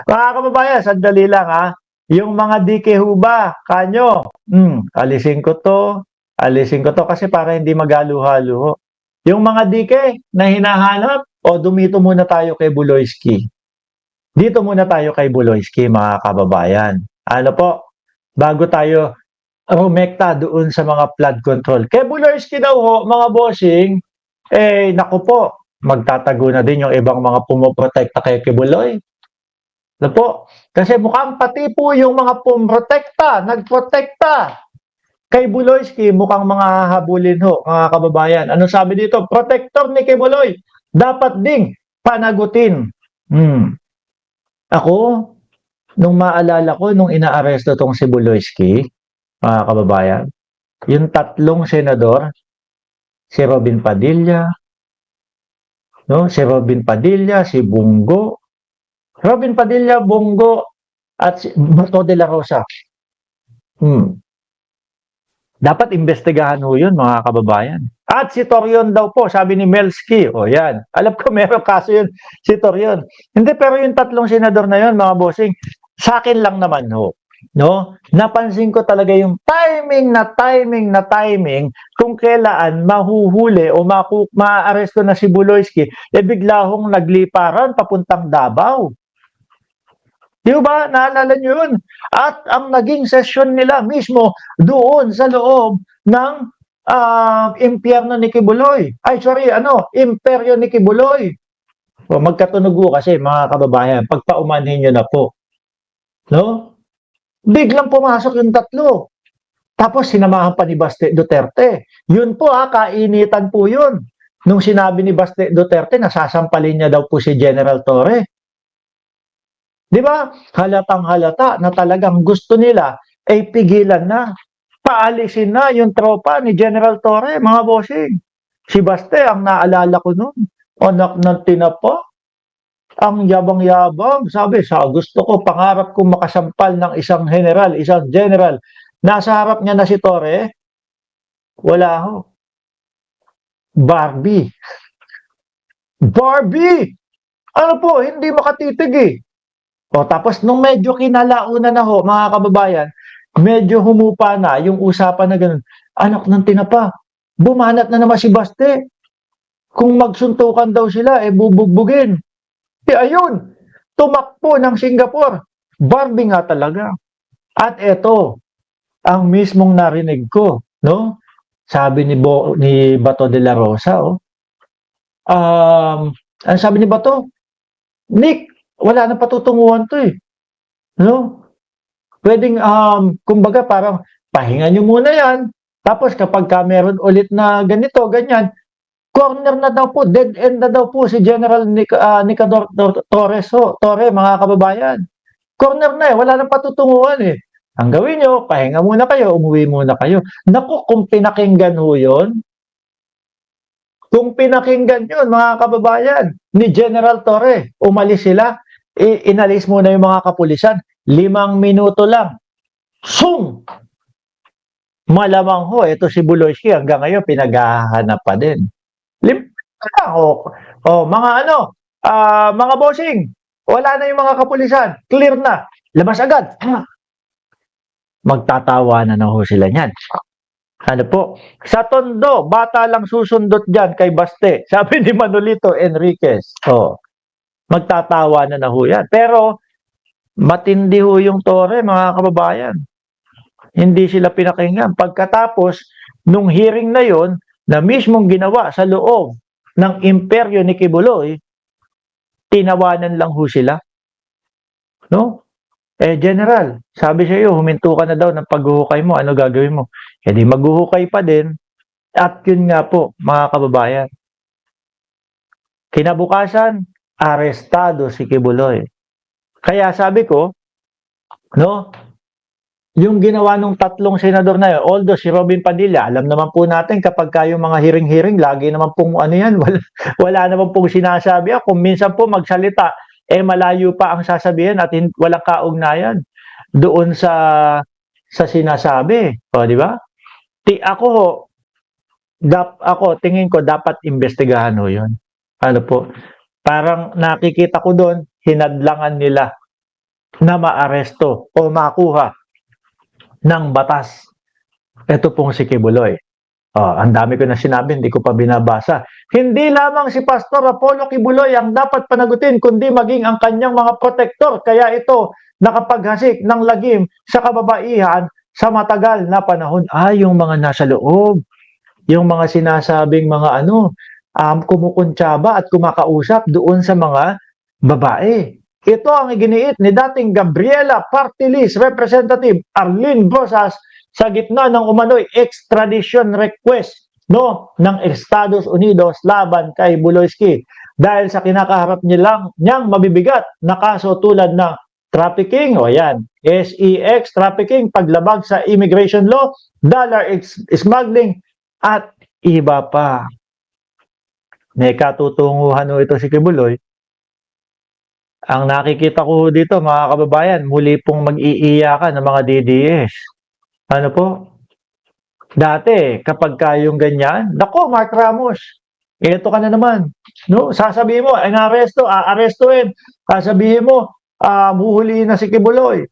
Mga kababayan, sandali lang ha. Yung mga dike ho ba, kanyo? Alisin ko to kasi para hindi maghalu-halo ho. Yung mga dike na hinahanap, o dumito muna tayo kay Buloyski. Dito muna tayo kay Buloyski, mga kababayan. Ano po, bago tayo rumekta doon sa mga flood control. Kay Buloyski daw ho, mga bossing, naku po, magtatago na din yung ibang mga pumoprotekta kay Kibuloy. Ano po? Kasi mukhang pati po yung mga pumprotekta, nagprotekta kay Buloyski, mukhang mga habulin ho, mga kababayan. Ano sabi dito? Protector ni Kibuloy, dapat ding panagutin. Ako, nung maalala ko, nung inaaresto tong si Buloyski, mga kababayan, yung tatlong senador, si Robin Padilla, no? Si Robin Padilla, si Bongo, Robin Padilla, Bongo, at si Bato de la Rosa. Dapat investigahan ho yun, mga kababayan. At si Torion daw po, sabi ni Melski. O yan. Alam ko meron kaso yun, si Torion. Hindi, pero yung tatlong senador na yun, mga bossing, sa akin lang naman ho. No? Napansin ko talaga yung timing kung kailan mahuhuli o maaresto na si Buloyski, bigla hong nagliparan papuntang Davao. Di ba? Naalala nyo yun? At ang naging session nila mismo doon sa loob ng impyerno ni Kibuloy. Imperyo ni Kibuloy. O, magkatunugo kasi, mga kababayan, pagpaumanhin nyo na po. No? Biglang pumasok yung tatlo. Tapos sinamahan pa ni Baste Duterte. Yun po kainitan po yun. Nung sinabi ni Baste Duterte, nasasampalin niya daw po si General Torre. Di ba? Halatang halata na talagang gusto nila ay pigilan na. Paalisin na yung tropa ni General Torre, mga bossing. Si Baste, ang naalala ko noon, anak ng tinapa, ang yabang-yabang. Sabi, gusto ko, pangarap kong makasampal ng isang general. Nasa harap niya na si Torre, wala ho. Barbie. Ano po, hindi makatitig eh. O, tapos nung medyo kinalaunan na ho, mga kababayan, medyo humupa na yung usapan na ganun. Anak ng tinapa, bumanat na naman si Baste. Kung magsuntukan daw sila, bubugbugin. Ayun, tumakbo ng Singapore. Barbie nga talaga. At eto, ang mismong narinig ko, no? Sabi ni Bato de la Rosa, ang sabi ni Bato, Nick, wala nang patutunguhan to eh. No? Pwedeng, kumbaga parang pahinga nyo muna yan. Tapos kapag meron ulit na ganito, ganyan, corner na daw po, dead end na daw po si General Nicador Torre, mga kababayan. Corner na eh, wala nang patutunguhan eh. Ang gawin nyo, pahinga muna kayo, umuwi muna kayo. Naku, kung pinakinggan ho yun, mga kababayan, ni General Torre, umalis sila, inalis muna yung mga kapulisan, 5 minuto lang. Sung! Malamang ho, ito si Buloyski hanggang ngayon pinaghahanap pa din. Mga bossing, wala na yung mga kapulisan, clear na, labas agad. Magtatawanan na ho sila niyan. Ano po? Sa Tondo, bata lang susundot dyan kay Baste. Sabi ni Manolito Enriquez. Magtatawa na ho yan. Pero, matindi ho yung Torre, mga kababayan. Hindi sila pinakinggan. Pagkatapos, nung hearing na yon, na mismong ginawa sa loob ng imperyo ni Kibuloy, tinawanan lang ho sila. No? General, sabi sa iyo, huminto ka na daw ng paghuhukay mo. Ano gagawin mo? Di maghuhukay pa din. At yun nga po, mga kababayan. Kinabukasan, arestado si Kibuloy. Kaya sabi ko, no, yung ginawa ng tatlong senador na yun, although si Robin Padilla, alam naman po natin kapag yung mga hearing, lagi naman pong wala naman pong sinasabi. Kung minsan po magsalita, malayo pa ang sasabihin at walang kaugnayan doon sa sinasabi. Di ba? Ako, tingin ko dapat investigahan ho yun. Ano po? Parang nakikita ko doon, hinadlangan nila na maaresto o makuha ng batas. Ito pong si Kibuloy. Ang dami ko na sinabi, hindi ko pa binabasa. Hindi lamang si Pastor Apollo Kibuloy ang dapat panagutin, kundi maging ang kanyang mga protektor. Kaya ito nakapaghasik ng lagim sa kababaihan sa matagal na panahon. Yung mga nasa loob, yung mga sinasabing mga kumukuntsaba at kumakausap doon sa mga babae. Ito ang iginiit ni dating Gabriela Party List Representative Arlene Brosas sa gitna ng umano'y extradition request ng Estados Unidos laban kay Buloyski dahil sa kinakaharap niyang mabibigat na kaso tulad ng trafficking, SEX, trafficking, paglabag sa immigration law, dollar smuggling, at iba pa. May katutunguhan ito si Kibuloy. Ang nakikita ko dito, mga kababayan, muli pong mag-iiyakan ng mga DDS. Ano po? Dati, kapag kayong ganyan, nako, Mark Ramos, ito ka na naman. No? Sasabihin mo, aarestuin. Sasabihin mo, huhulihin na si Kibuloy.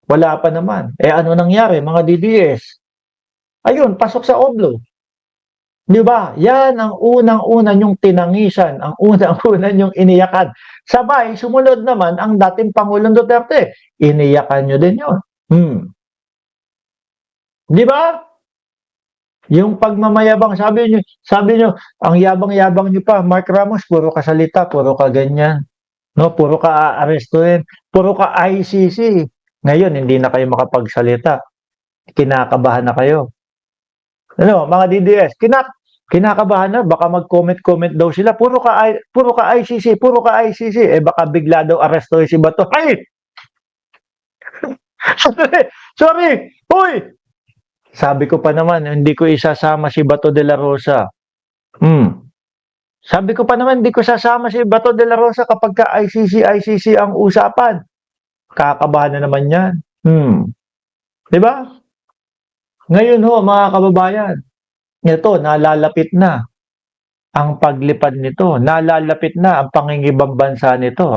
Wala pa naman. Ano nangyari, mga DDS? Ayun, pasok sa oblo. Di ba? Yan ang unang-una nyong tinangisan, ang unang-una nyong iniyakan. Sabay, sumunod naman ang dating Pangulong Duterte. Iniyakan nyo din yun. Di ba? Yung pagmamayabang, sabi nyo, ang yabang-yabang nyo pa, Mark Ramos, puro ka salita, puro ka ganyan. No, puro ka aarestuin, puro ka ICC. Ngayon, hindi na kayo makapagsalita. Kinakabahan na kayo. Mga DDS, kinakabahan na, baka mag-comment daw sila, puro ka ICC, puro ka ICC, baka bigla daw arestuhin si Bato. Ay! Sorry! Hoy! Sabi ko pa naman, hindi ko isasama si Bato de la Rosa. Sabi ko pa naman, hindi ko sasama si Bato de la Rosa kapag ka ICC ang usapan. Kakabahan na naman yan. Diba? Ngayon mga kababayan, ito, nalalapit na ang paglipad nito. Nalalapit na ang pangingibang bansa nito.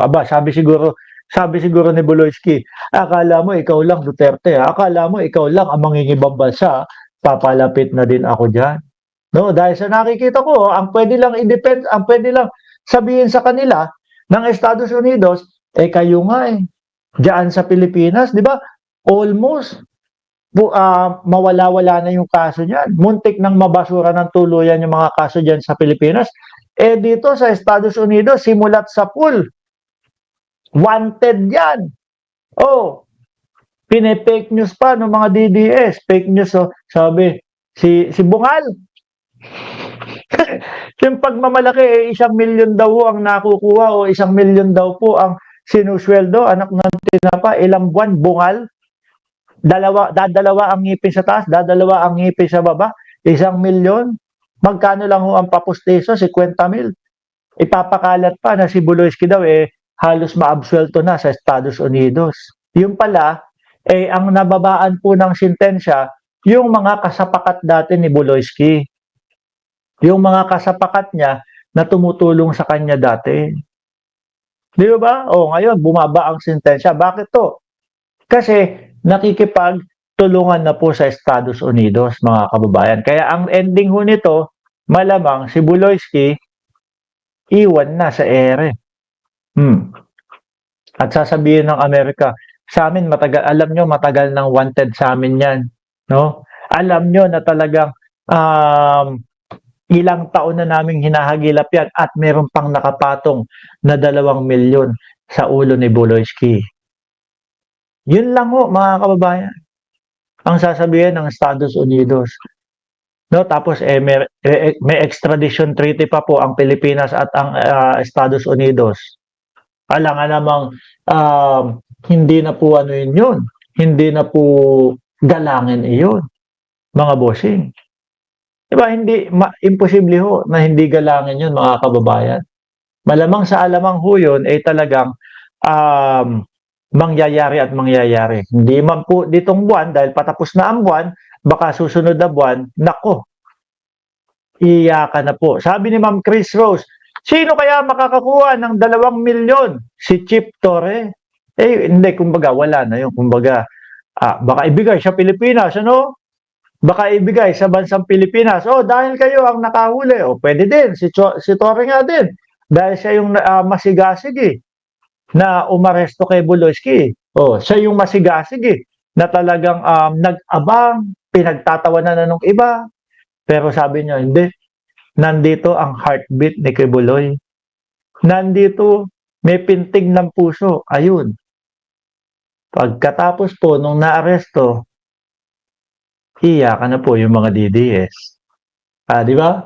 Sabi siguro ni Buloyski, akala mo ikaw lang Duterte, akala mo ikaw lang ang mangingibang bansa, papalapit na din ako dyan. No, dahil sa nakikita ko, ang pwede lang sabihin sa kanila ng Estados Unidos, kayo nga diyan sa Pilipinas, di ba? Almost mawala-wala na yung kaso niyan. Muntik nang mabasura ng tuluyan yung mga kaso diyan sa Pilipinas. Dito sa Estados Unidos, simulat sa pool, wanted yan. Pine-fake news pa ng mga DDS. Fake news, sabi, si Bungal, yung pagmamalaki, 1 milyon daw ang nakukuha o 1 milyon daw po ang sinusweldo, anak ng tinapa, ilang buwan, Bungal. Dadalawa ang ngipin sa taas, dadalawa ang ngipin sa baba, 1 milyon. Magkano lang ang papusteso? 50,000. Ipapakalat pa na si Buloyski daw halos maabsuelto na sa Estados Unidos. Yung pala, ang nababaan po ng sentensya, yung mga kasapakat dati ni Buloyski. Yung mga kasapakat niya na tumutulong sa kanya dati. Di ba? Ngayon, bumaba ang sentensya. Bakit to? Kasi nakikipagtulungan na po sa Estados Unidos, mga kababayan. Kaya ang ending ho nito, malamang si Buloyski, iwan na sa ere. At sasabihin ng Amerika, sa amin matagal, alam nyo matagal nang wanted sa amin yan. No? Alam nyo na talagang ilang taon na naming hinahagilap yan at meron pang nakapatong na 2 milyon sa ulo ni Buloyski. Yun lang mga kababayan, ang sasabihin ng Estados Unidos. No, tapos may extradition treaty pa po ang Pilipinas at ang Estados Unidos. Alangan namang hindi na po yun. Hindi na po galangin iyon, mga bossing. Diba, imposible ho na hindi galangin yun, mga kababayan. Malamang sa alamang ho yun, talagang mangyayari at mangyayari. Hindi man po ditong buwan, dahil patapos na ang buwan, baka susunod na buwan, nako, iyakan na po. Sabi ni Ma'am Chris Rose, sino kaya makakakuha ng 2 milyon? Si Chip Torre. Hindi, kumbaga wala na yun. Kumbaga, baka ibigay sa Pilipinas, ano? Baka ibigay sa bansang Pilipinas. Oh, dahil kayo ang nakahuli. O, pwede din. Si Torre nga din. Dahil siya yung masigasig eh, na umaresto kay Buloski. Oh, siya yung masigasig eh, na talagang nag-abang, pinagtatawanan na nung iba. Pero sabi niya, hindi. Nandito ang heartbeat ni Kibuloy. Nandito, may pintig ng puso. Ayun. Pagkatapos po nung naaresto, iyakan na po yung mga DDS. Di ba?